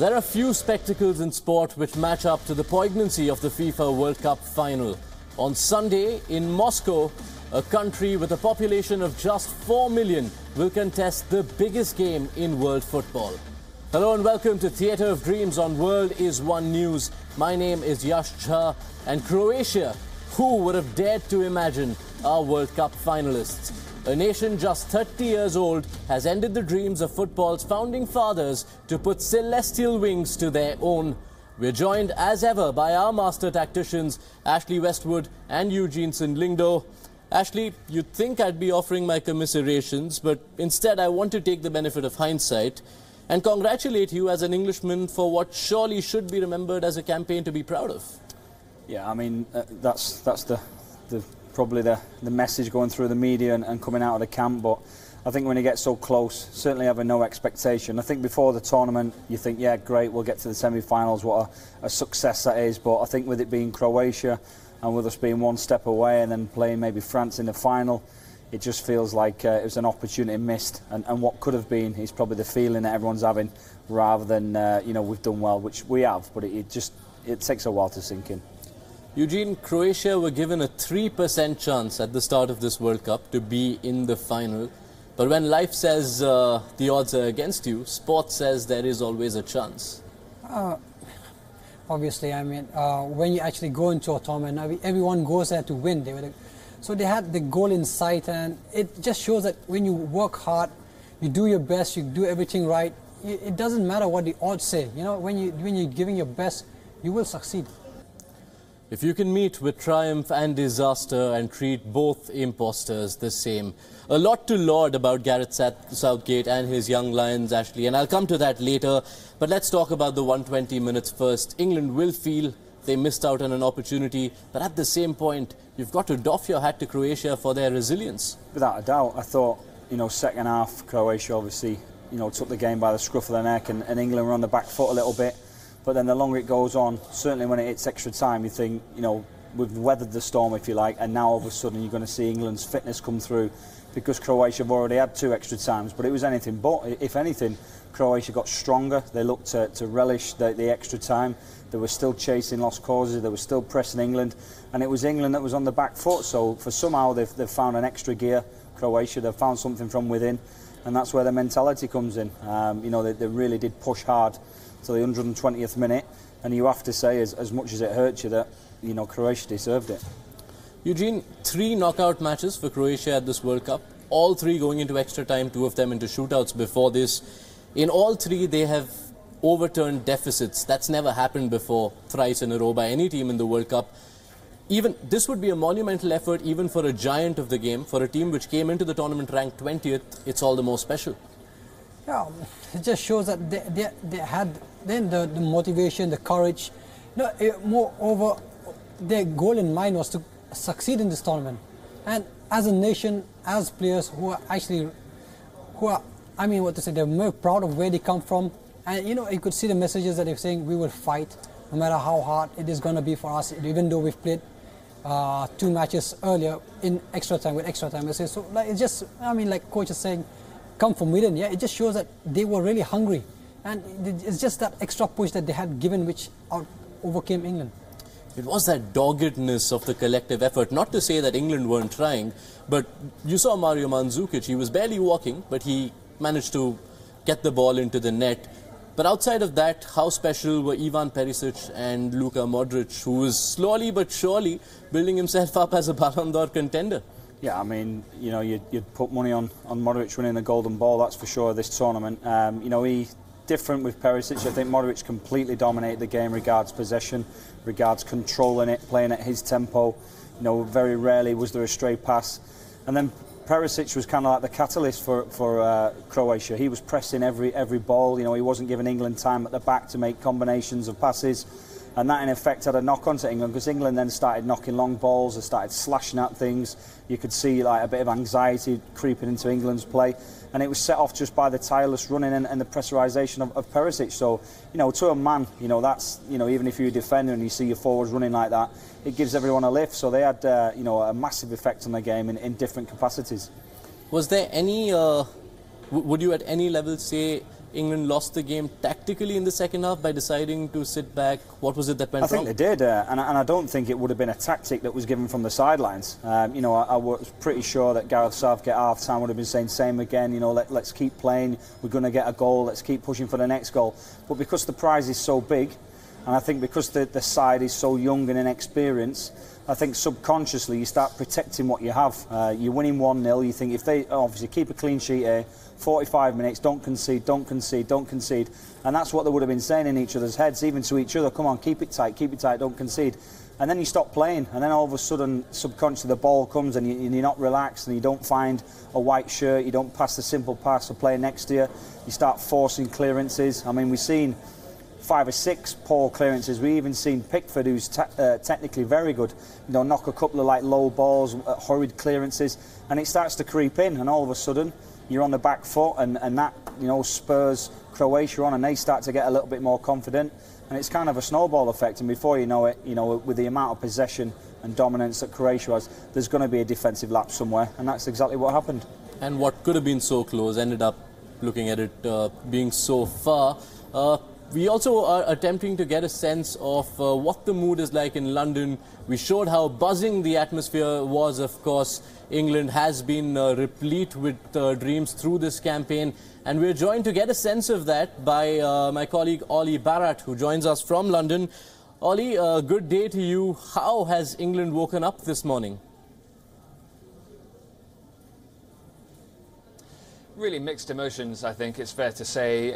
There are few spectacles in sport which match up to the poignancy of the FIFA World Cup final. On Sunday in Moscow, a country with a population of just 4 million will contest the biggest game in world football. Hello and welcome to Theatre of Dreams on World is One News. My name is Yash Jha, and Croatia, who would have dared to imagine, are World Cup finalists. A nation just 30 years old has ended the dreams of football's founding fathers to put celestial wings to their own. We're joined as ever by our master tacticians, Ashley Westwood and Eugeneson Lyngdoh. Ashley, you'd think I'd be offering my commiserations, but instead I want to take the benefit of hindsight and congratulate you as an Englishman for what surely should be remembered as a campaign to be proud of. Yeah, I mean, that's probably the message going through the media and coming out of the camp, but I think when you get so close, certainly having no expectation. I think before the tournament, you think, yeah, great, we'll get to the semi-finals, what a success that is, but I think with it being Croatia and with us being one step away and then playing maybe France in the final, it just feels like it was an opportunity missed, and what could have been is probably the feeling that everyone's having rather than, you know, we've done well, which we have, but it takes a while to sink in. Eugene, Croatia were given a 3% chance at the start of this World Cup to be in the final. But when life says the odds are against you, sport says there is always a chance. Obviously, I mean, when you actually go into a tournament, everyone goes there to win. So they had the goal in sight, and it just shows that when you work hard, you do your best, you do everything right, it doesn't matter what the odds say. You know, when you're giving your best, you will succeed. If you can meet with triumph and disaster and treat both imposters the same. A lot to laud about Gareth Southgate and his young Lions, Ashley, and I'll come to that later. But let's talk about the 120 minutes first. England will feel they missed out on an opportunity, but at the same point, you've got to doff your hat to Croatia for their resilience. Without a doubt, I thought, you know, second half, Croatia obviously, you know, took the game by the scruff of the neck, and England were on the back foot a little bit. But then the longer it goes on, certainly when it hits extra time, you think, you know, we've weathered the storm, if you like, and now all of a sudden you're going to see England's fitness come through, because Croatia have already had 2 extra times. But it was anything but. If anything, Croatia got stronger. They looked to relish the extra time. They were still chasing lost causes. They were still pressing England. And it was England that was on the back foot. So for somehow they've found an extra gear, Croatia. They've found something from within. And that's where the mentality comes in. You know, they really did push hard to the 120th minute, and you have to say, as much as it hurts you, that, you know, Croatia deserved it. Eugene, 3 knockout matches for Croatia at this World Cup, all 3 going into extra time, 2 of them into shootouts before this. In all 3, they have overturned deficits. That's never happened before, thrice in a row by any team in the World Cup. Even this would be a monumental effort even for a giant of the game, for a team which came into the tournament ranked 20th. It's all the more special. Yeah, it just shows that they had then the motivation, the courage. You know, moreover, their goal in mind was to succeed in this tournament. And as a nation, as players who are, I mean, what to say, they're more proud of where they come from. And, you know, you could see the messages that they're saying, we will fight, no matter how hard it is going to be for us, even though we've played 2 matches earlier in extra time, with extra time. So, like, it's just, I mean, like coach is saying, come from within. Yeah, it just shows that they were really hungry, and it's just that extra push that they had given which overcame England. It was that doggedness of the collective effort. Not to say that England weren't trying, but you saw Mario Mandzukic. He was barely walking, but he managed to get the ball into the net. But outside of that, how special were Ivan Perisic and Luka Modric, who was slowly but surely building himself up as a Ballon d'Or contender? Yeah, I mean, you know, you'd put money on Modric winning the golden ball, that's for sure, this tournament. You know, different with Perisic. I think Modric completely dominated the game regards possession, regards controlling it, playing at his tempo. You know, very rarely was there a stray pass. And then Perisic was kind of like the catalyst for Croatia. He was pressing every ball. You know, he wasn't giving England time at the back to make combinations of passes. And that in effect had a knock on to England, because England then started knocking long balls, they started slashing at things. You could see like a bit of anxiety creeping into England's play, and it was set off just by the tireless running and the pressurisation of Perisic. So, you know, to a man, you know, that's, you know, even if you're a defender and you see your forwards running like that, it gives everyone a lift. So they had, you know, a massive effect on the game in different capacities. Was there any, would you at any level say England lost the game tactically in the second half by deciding to sit back? What was it that went wrong? I think they did, and I don't think it would have been a tactic that was given from the sidelines. You know, I was pretty sure that Gareth Southgate at half-time would have been saying same again, you know, let's keep playing, we're going to get a goal, let's keep pushing for the next goal. But because the prize is so big, and I think because the side is so young and inexperienced, I think subconsciously you start protecting what you have. You're winning 1-0, you think if they obviously keep a clean sheet here, 45 minutes, don't concede, don't concede, don't concede. And that's what they would have been saying in each other's heads, even to each other, come on, keep it tight, don't concede. And then you stop playing, and then all of a sudden, subconsciously, the ball comes and you're not relaxed, and you don't find a white shirt, you don't pass the simple pass to player next to you, you start forcing clearances. I mean, we've seen 5 or 6 poor clearances. We even seen Pickford, who's technically very good, you know, knock a couple of like low balls, hurried clearances, and it starts to creep in, and all of a sudden you're on the back foot, and that, you know, spurs Croatia on, and they start to get a little bit more confident, and it's kind of a snowball effect, and before you know it, you know, with the amount of possession and dominance that Croatia has, there's going to be a defensive lapse somewhere, and that's exactly what happened. And what could have been so close ended up, looking at it, being so far. We also are attempting to get a sense of what the mood is like in London. We showed how buzzing the atmosphere was. Of course, England has been replete with dreams through this campaign. And we're joined to get a sense of that by my colleague Ollie Barrett, who joins us from London. Ollie, good day to you. How has England woken up this morning? Really mixed emotions, I think it's fair to say.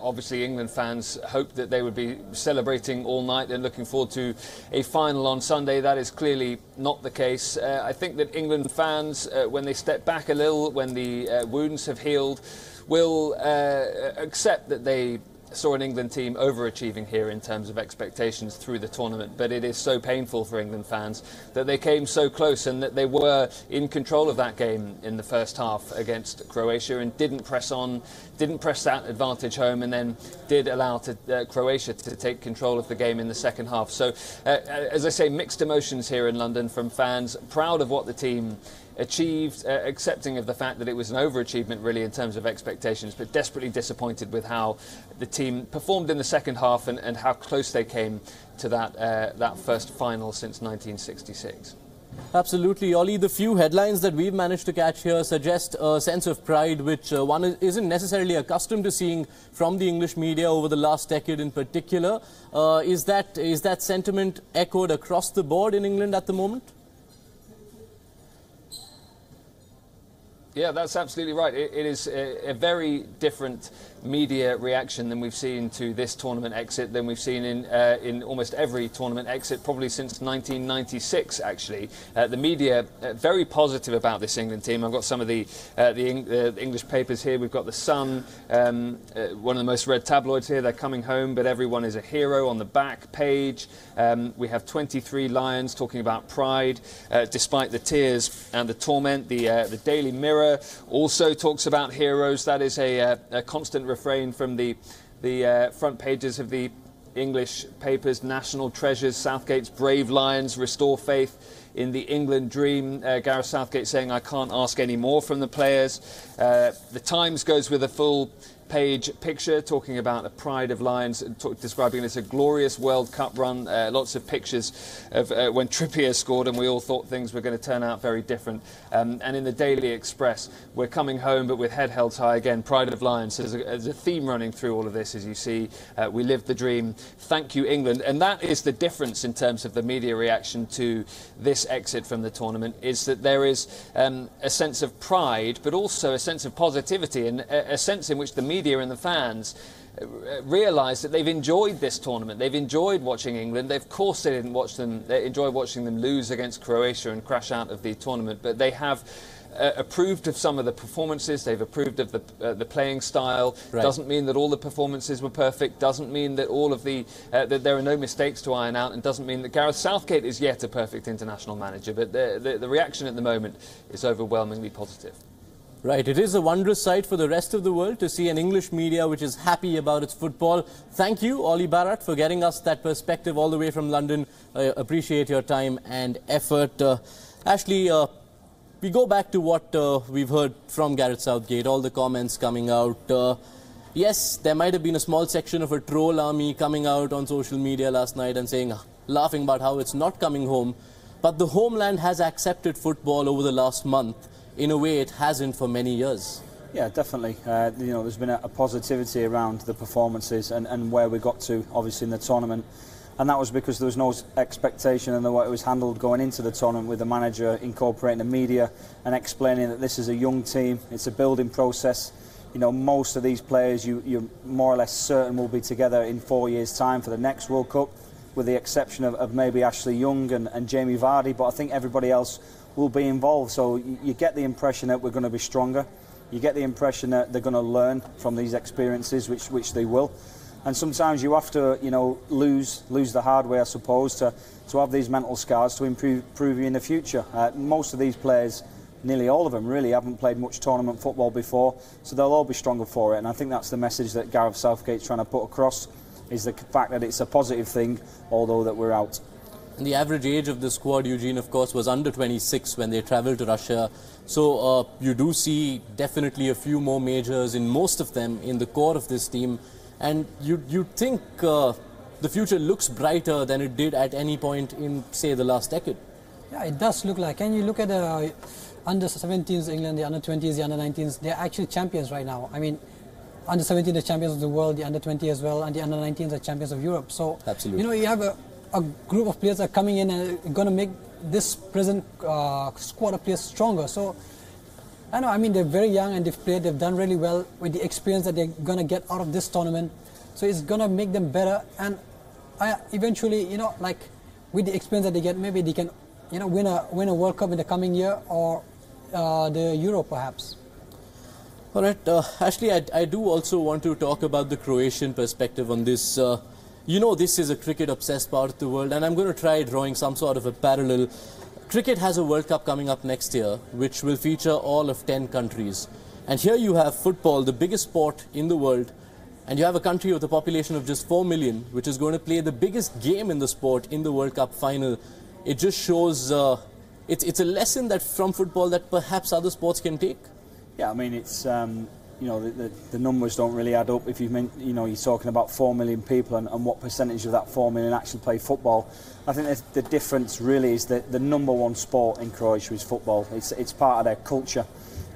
Obviously, England fans hoped that they would be celebrating all night and looking forward to a final on Sunday. That is clearly not the case. I think that England fans, when they step back a little, when the wounds have healed, will accept that they saw an England team overachieving here in terms of expectations through the tournament, but it is so painful for England fans that they came so close and that they were in control of that game in the first half against Croatia and didn't press on, didn't press that advantage home, and then did allow Croatia to take control of the game in the second half. So, as I say, mixed emotions here in London from fans, proud of what the team achieved, accepting of the fact that it was an overachievement really in terms of expectations, but desperately disappointed with how the team performed in the second half and how close they came to that first final since 1966. Absolutely, Ollie. The few headlines that we've managed to catch here suggest a sense of pride which one isn't necessarily accustomed to seeing from the English media over the last decade in particular. Is that sentiment echoed across the board in England at the moment? Yeah, that's absolutely right. It is a very different media reaction than we've seen to this tournament exit than we've seen in almost every tournament exit, probably since 1996, actually. The media very positive about this England team. I've got some of the English papers here. We've got The Sun, one of the most read tabloids here. They're coming home, but everyone is a hero on the back page. We have 23 Lions talking about pride, despite the tears and the torment. The Daily Mirror also talks about heroes. That is a constant refrain from the front pages of the English papers. National treasures, Southgate's brave Lions restore faith in the England dream. Gareth Southgate saying, I can't ask any more from the players. The Times goes with a full page picture talking about a pride of Lions, describing it as a glorious World Cup run. Lots of pictures of when Trippier scored, and we all thought things were going to turn out very different. And in the Daily Express, we're coming home but with head held high again. Pride of Lions. There's a theme running through all of this, as you see. We lived the dream. Thank you, England. And that is the difference in terms of the media reaction to this exit from the tournament, is that there is a sense of pride, but also a sense of positivity, and a sense in which the media and the fans realise that they've enjoyed this tournament. They've enjoyed watching England. Of course they didn't enjoy watching them lose against Croatia and crash out of the tournament, but they have approved of some of the performances. They've approved of the playing style. Right. Doesn't mean that all the performances were perfect. Doesn't mean that all of that there are no mistakes to iron out, and doesn't mean that Gareth Southgate is yet a perfect international manager. But the reaction at the moment is overwhelmingly positive. Right, it is a wondrous sight for the rest of the world to see an English media which is happy about its football. Thank you, Ollie Barrett, for getting us that perspective all the way from London. I appreciate your time and effort. Ashley, we go back to what we've heard from Gareth Southgate, all the comments coming out. yes, there might have been a small section of a troll army coming out on social media last night and laughing about how it's not coming home. But the homeland has accepted football over the last month in a way it hasn't for many years. Yeah, definitely. You know, there's been a positivity around the performances and where we got to, obviously, in the tournament. And that was because there was no expectation in the way it was handled going into the tournament, with the manager incorporating the media and explaining that this is a young team, it's a building process. You know, most of these players you're more or less certain will be together in 4 years' time for the next World Cup, with the exception of maybe Ashley Young and Jamie Vardy, but I think everybody else will be involved. So you get the impression that we're going to be stronger. You get the impression that they're going to learn from these experiences, which they will. And sometimes you have to, you know, lose the hard way, I suppose, to have these mental scars to improve you in the future. Most of these players, nearly all of them, really haven't played much tournament football before, so they'll all be stronger for it. And I think that's the message that Gareth Southgate's trying to put across, is the fact that it's a positive thing, although that we're out. And the average age of the squad, Eugene, of course, was under 26 when they travelled to Russia. So you do see definitely a few more majors in most of them in the core of this team. And you think the future looks brighter than it did at any point in, say, the last decade. Yeah, it does look like. And you look at the under-17s England, the under-20s, the under-19s, they're actually champions right now. I mean, under-17 are champions of the world, the under-20 as well, and the under-19s are champions of Europe. So, absolutely, you know, you have a group of players that are coming in and going to make this present squad of players stronger. So, I know, I mean, they're very young and they've done really well with the experience that they're going to get out of this tournament. So it's going to make them better, and eventually, you know, like with the experience that they get, maybe they can, you know, win a World Cup in the coming year, or the Euro perhaps. All right, Ashley, I do also want to talk about the Croatian perspective on this. You know, this is a cricket-obsessed part of the world, and I'm going to try drawing some sort of a parallel. Cricket has a World Cup coming up next year, which will feature all of 10 countries. And here you have football, the biggest sport in the world, and you have a country with a population of just 4 million, which is going to play the biggest game in the sport in the World Cup final. It just shows, it's a lesson that from football that perhaps other sports can take. Yeah, I mean, it's, you know, the numbers don't really add up. If you know, you're talking about 4 million people and what percentage of that 4 million actually play football. I think the difference really is that the #1 sport in Croatia is football. It's part of their culture.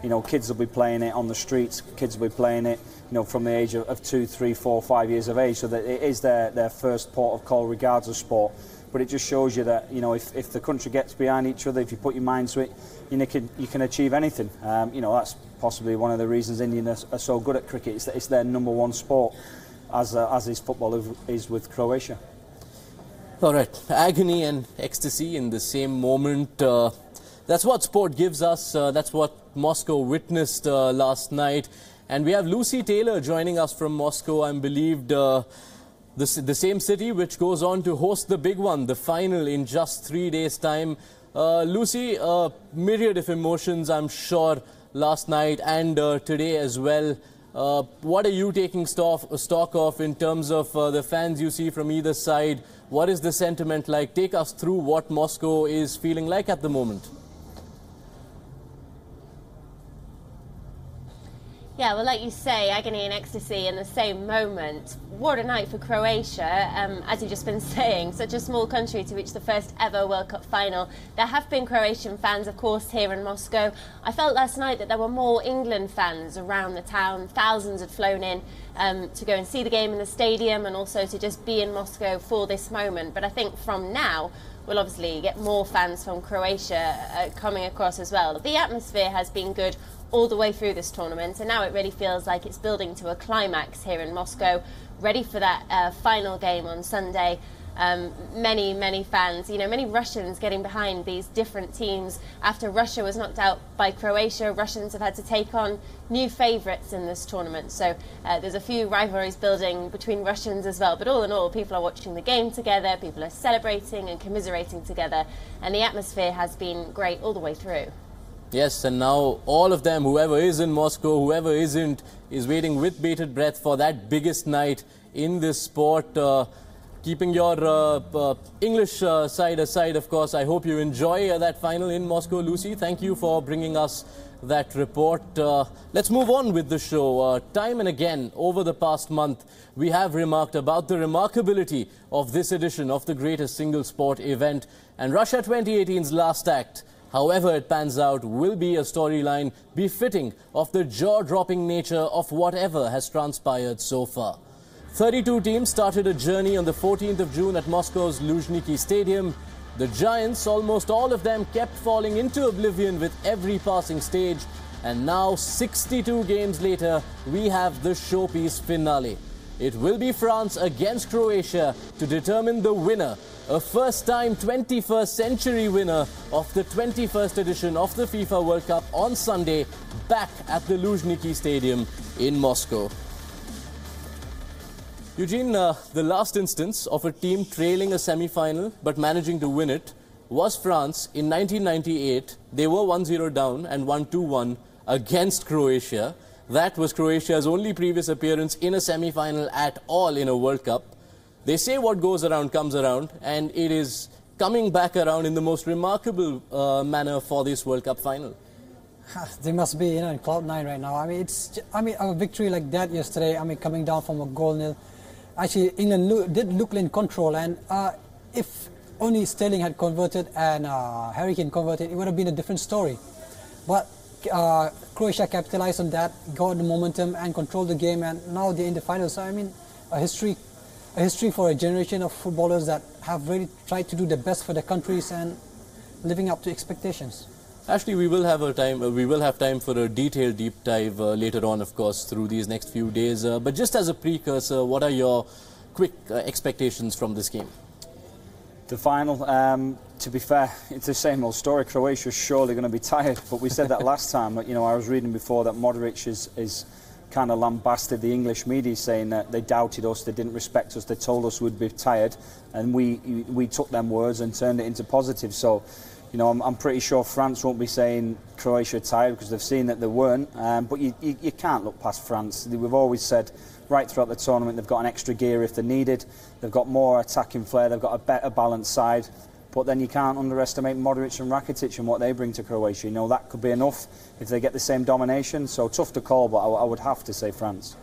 You know, kids will be playing it on the streets. Kids will be playing it, you know, from the age of 2, 3, 4, 5 years of age. So that it is their first port of call regards of sport. But it just shows you that, you know, if the country gets behind each other, if you put your mind to it, you can achieve anything. You know, that's possibly one of the reasons Indians are so good at cricket. It's their #1 sport, as is football is with Croatia. All right, agony and ecstasy in the same moment. That's what sport gives us. That's what Moscow witnessed last night. And we have Lucy Taylor joining us from Moscow, I'm believed. The same city which goes on to host the big one, the final, in just 3 days' time. Lucy, myriad of emotions, I'm sure, last night and today as well. What are you taking stock of in terms of the fans you see from either side? What is the sentiment like? Take us through what Moscow is feeling like at the moment. Yeah, well, like you say, agony and ecstasy in the same moment. What a night for Croatia, as you've just been saying, such a small country to reach the first ever World Cup final. There have been Croatian fans, of course, here in Moscow. I felt last night that there were more England fans around the town. Thousands had flown in to go and see the game in the stadium and also to just be in Moscow for this moment. But I think from now, we'll obviously get more fans from Croatia coming across as well. The atmosphere has been good all the way through this tournament, and now it really feels like it's building to a climax here in Moscow, ready for that final game on Sunday. Many fans, you know, many Russians getting behind these different teams. After Russia was knocked out by Croatia, Russians have had to take on new favourites in this tournament. So there's a few rivalries building between Russians as well. But all in all, people are watching the game together, people are celebrating and commiserating together, and the atmosphere has been great all the way through. Yes, and now all of them, whoever is in Moscow, whoever isn't, is waiting with bated breath for that biggest night in this sport. Keeping your English side aside, of course, I hope you enjoy that final in Moscow. Lucy, thank you for bringing us that report. Let's move on with the show. Time and again over the past month, we have remarked about the remarkability of this edition of the greatest single sport event, and Russia 2018's last act, however it pans out, will be a storyline befitting of the jaw-dropping nature of whatever has transpired so far. 32 teams started a journey on the 14th of June at Moscow's Luzhniki Stadium. The Giants, almost all of them, kept falling into oblivion with every passing stage. And now, 62 games later, we have the showpiece finale. It will be France against Croatia to determine the winner, a first-time 21st century winner of the 21st edition of the FIFA World Cup on Sunday, back at the Luzhniki Stadium in Moscow. Eugene, the last instance of a team trailing a semi-final but managing to win it was France in 1998. They were 1-0 down and won 2-1 against Croatia. That was Croatia's only previous appearance in a semi-final at all in a World Cup. They say what goes around comes around, and it is coming back around in the most remarkable manner for this World Cup final. They must be, in cloud nine right now. A victory like that yesterday. Coming down from a 0-0. Actually, England did look in control, and if only Sterling had converted and Harry Kane converted, it would have been a different story. But Croatia capitalized on that, got the momentum and controlled the game, and now they're in the finals. So, a history for a generation of footballers that have really tried to do the best for their countries and living up to expectations. Actually, we will have time for a detailed deep dive later on, of course, through these next few days. But just as a precursor, what are your quick expectations from this game? The final, to be fair, it's the same old story. Croatia's surely going to be tired, but we said that last time. I was reading before that Modric is kind of lambasted the English media, saying that they doubted us, they didn't respect us, they told us we'd be tired, and we took them words and turned it into positive. So, I'm pretty sure France won't be saying Croatia tired because they've seen that they weren't. But you can't look past France. We've always said right throughout the tournament they've got an extra gear if they're needed. They've got more attacking flair. They've got a better balanced side. But then you can't underestimate Modric and Rakitic and what they bring to Croatia. That could be enough if they get the same domination. So tough to call, but I would have to say France.